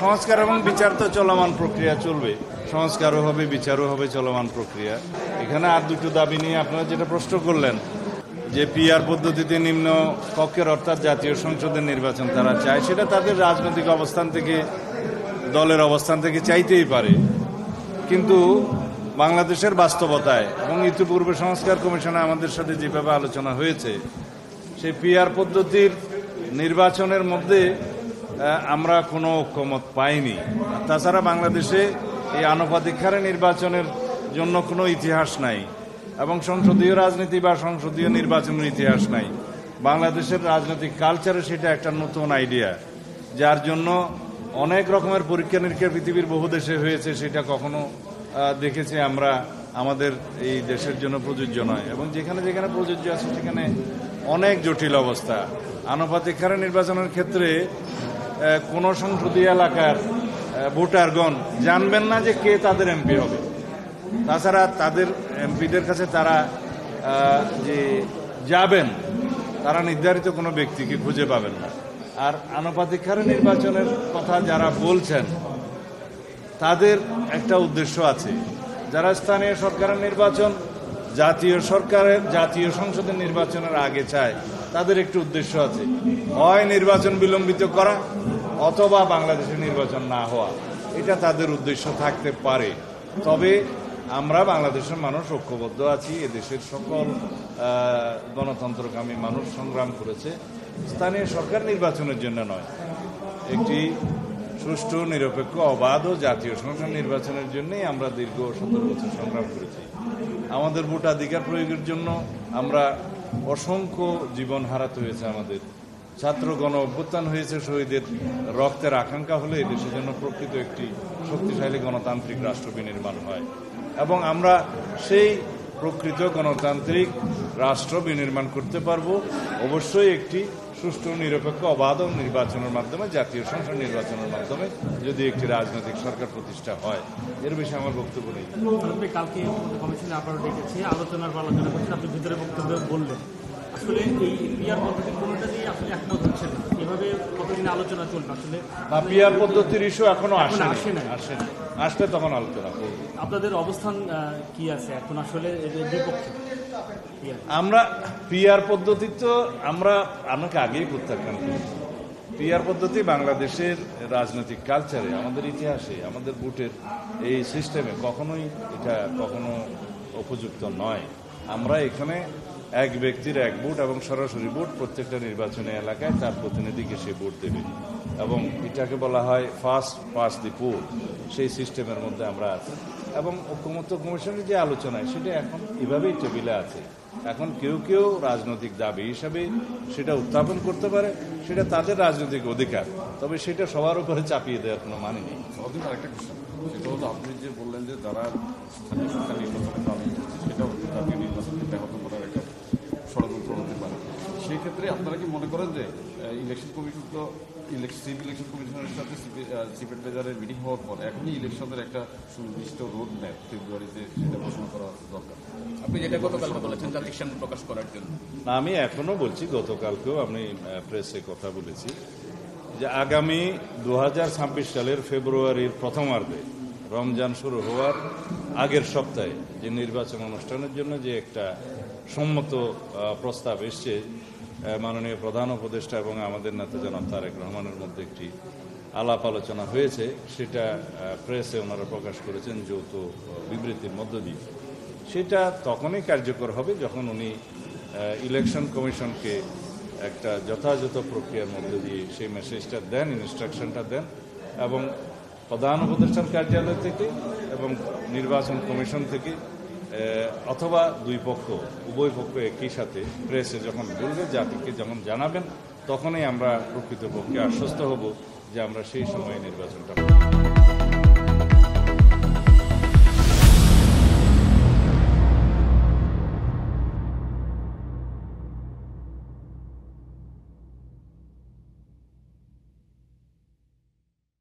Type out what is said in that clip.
সংস্কার এবং বিচার তো চলমান প্রক্রিয়া চলবে, সংস্কারও হবে, বিচারও হবে, চলমান প্রক্রিয়া। এখানে আর দুটো দাবি নিয়ে আপনারা যেটা প্রশ্ন করলেন যে পিআর পদ্ধতিতে নিম্ন কক্ষের অর্থাৎ জাতীয় সংসদের নির্বাচন তারা চায়, সেটা তাদের রাজনৈতিক অবস্থান থেকে, দলের অবস্থান থেকে চাইতেই পারে, কিন্তু বাংলাদেশের বাস্তবতায় এবং ইতিপূর্বে সংস্কার কমিশনে আমাদের সাথে যেভাবে আলোচনা হয়েছে, সেই পিআর পদ্ধতির নির্বাচনের মধ্যে আমরা কোনো ঐক্যমত পাইনি। তাছাড়া বাংলাদেশে এই আনুপাতিক হারে নির্বাচনের জন্য কোনো ইতিহাস নাই এবং সংসদীয় রাজনীতি বা সংসদীয় নির্বাচনের ইতিহাস নাই। বাংলাদেশের রাজনৈতিক কালচারে সেটা একটা নতুন আইডিয়া, যার জন্য অনেক রকমের পরীক্ষা নিরীক্ষা পৃথিবীর বহু দেশে হয়েছে, সেটা কখনো দেখেছি আমরা আমাদের এই দেশের জন্য প্রযোজ্য নয়, এবং যেখানে যেখানে প্রযোজ্য আছে সেখানে অনেক জটিল অবস্থা। আনুপাতিক হারে নির্বাচনের ক্ষেত্রে কোন সংসদীয় এলাকার ভোটারগণ জানবেন না যে কে তাদের এমপি হবে। তাছাড়া তাদের এমপিদের কাছে তারা যে যাবেন, তারা নির্ধারিত কোনো ব্যক্তিকে খুঁজে পাবেন না। আর আনুপাতিক হারে নির্বাচনের কথা যারা বলছেন, তাদের একটা উদ্দেশ্য আছে। যারা স্থানীয় সরকারের নির্বাচন জাতীয় সংসদের নির্বাচনের আগে চায়, তাদের একটি উদ্দেশ্য আছে, হয় নির্বাচন বিলম্বিত করা অথবা বাংলাদেশের নির্বাচন না হওয়া। এটা তাদের উদ্দেশ্য থাকতে পারে। তবে আমরা বাংলাদেশের মানুষ ঐক্যবদ্ধ আছি। এদেশের সকল গণতন্ত্রকামী মানুষ সংগ্রাম করেছে স্থানীয় সরকার নির্বাচনের জন্য নয়, একটি সুষ্ঠু, নিরপেক্ষ, অবাধ ও জাতীয় সংসদ নির্বাচনের জন্যই আমরা দীর্ঘ 17 বছর সংগ্রাম করেছি। আমাদের ভোটাধিকার প্রয়োগের জন্য আমরা অসংখ্য জীবন হারাতে হয়েছে। আমাদের ছাত্র গণ অভ্যুত্থান হয়েছে, শহীদের রক্তের আকাঙ্ক্ষা হলে দেশের জন্য প্রকৃত একটি শক্তিশালী গণতান্ত্রিক রাষ্ট্র বিনির্মাণ হয়, এবং আমরা সেই প্রকৃত গণতান্ত্রিক রাষ্ট্র বিনির্মাণ করতে পারব অবশ্যই একটি সুষ্ঠু, নিরপেক্ষ, অবাধ নির্বাচনের মাধ্যমে, জাতীয় সংসদ নির্বাচনের মাধ্যমে, যদি একটি রাজনৈতিক সরকার প্রতিষ্ঠা হয়। এর বিষয়ে আমার বক্তব্য নেই। কালকে কমিশনে আবারও ডেকেছে, আলোচনা করছেন, আপনি ভিতরে বক্তব্য বললেন। আসলে এই পিআর পদ্ধতির কোনোটা দিয়ে আসলে একমত হচ্ছে না, এভাবে কতদিন আলোচনা চলবে? আসলে পিআর পদ্ধতির ইস্যু এখনো আসেনি, আসলে তখন আলোচনা করব। আপনাদের অবস্থান কি আছে এখন? আসলে বিপক্ষে আমরা পিআর পদ্ধতি তো আমরা আমাকে আগেই প্রত্যাখ্যান করি। পিআর পদ্ধতি বাংলাদেশের রাজনৈতিক কালচারে, আমাদের ইতিহাসে, আমাদের ভোটের এই সিস্টেমে কখনো উপযুক্ত নয়। আমরা এখানে এক ব্যক্তির এক ভোট এবং সরাসরি ভোট প্রত্যেকটা নির্বাচনী এলাকায় তার প্রতিনিধিকে সে ভোট দেবে, এবং এটাকে বলা হয় ফার্স্ট পাস্ট দি পোল। সেই সিস্টেমের মধ্যে আমরা আছি, এবং ঐক্যমত্য কমিশনের যে আলোচনায় সেটা এখন এভাবেই টেবিলে আছে। এখন কেউ কেউ রাজনৈতিক দাবি হিসাবে সেটা উত্থাপন করতে পারে, সেটা তাদের রাজনৈতিক অধিকার, তবে সেটা সবার উপরে চাপিয়ে দেওয়ার কোনো মানে নেই। আরেকটা কোশ্চেন, সেটা হলো আপনি যে বললেন যে যারা স্থানীয় সরকার নির্বাচনের দাবি করছে সেটাও জাতীয় নির্বাচনকে ব্যাহত করার একটা ষড়যন্ত্র হতে পারে। সেই ক্ষেত্রে আপনারা কি মনে করেন যে ইলেকশন কমিশন তো চিফ ইলেকশন কমিশনের সাথে চিফ অ্যাডভাইজারের মিটিং হওয়ার পর এখনই ইলেকশনের একটা সুনির্দিষ্ট রোড ম্যাপ ফেব্রুয়ারিতে সেটা ঘোষণা করা দরকার? আপনি যেটা গতকালকে বলেছেন জাতির সামনে প্রকাশ করার জন্য। না, আমি এখনো বলছি, গতকালকেও আমি প্রেসে কথা বলেছি যে আগামী 2026 সালের ফেব্রুয়ারির প্রথমার্ধে, রমজান শুরু হওয়ার আগের সপ্তাহে যে নির্বাচন অনুষ্ঠানের জন্য যে একটা সম্মত প্রস্তাব এসছে, মাননীয় প্রধান উপদেষ্টা এবং আমাদের নেতা জনাব তারেক রহমানের মধ্যে একটি আলাপ আলোচনা হয়েছে, সেটা প্রেসে ওনারা প্রকাশ করেছেন যৌথ বিবৃতির মধ্য দিয়ে। সেটা তখনই কার্যকর হবে যখন উনি ইলেকশন কমিশনকে একটা যথাযথ প্রক্রিয়ার মধ্যে দিয়ে সেই মেসেজটা দেন, ইনস্ট্রাকশনটা দেন, এবং প্রধান উপদেষ্টার কার্যালয় থেকে এবং নির্বাচন কমিশন থেকে অথবা উভয় পক্ষ একই সাথে প্রেসে যখন বলবে, জাতিকে যখন জানাবেন, তখনই আমরা প্রকৃতপক্ষে আশ্বস্ত হব যে আমরা সেই সময়ে নির্বাচনটা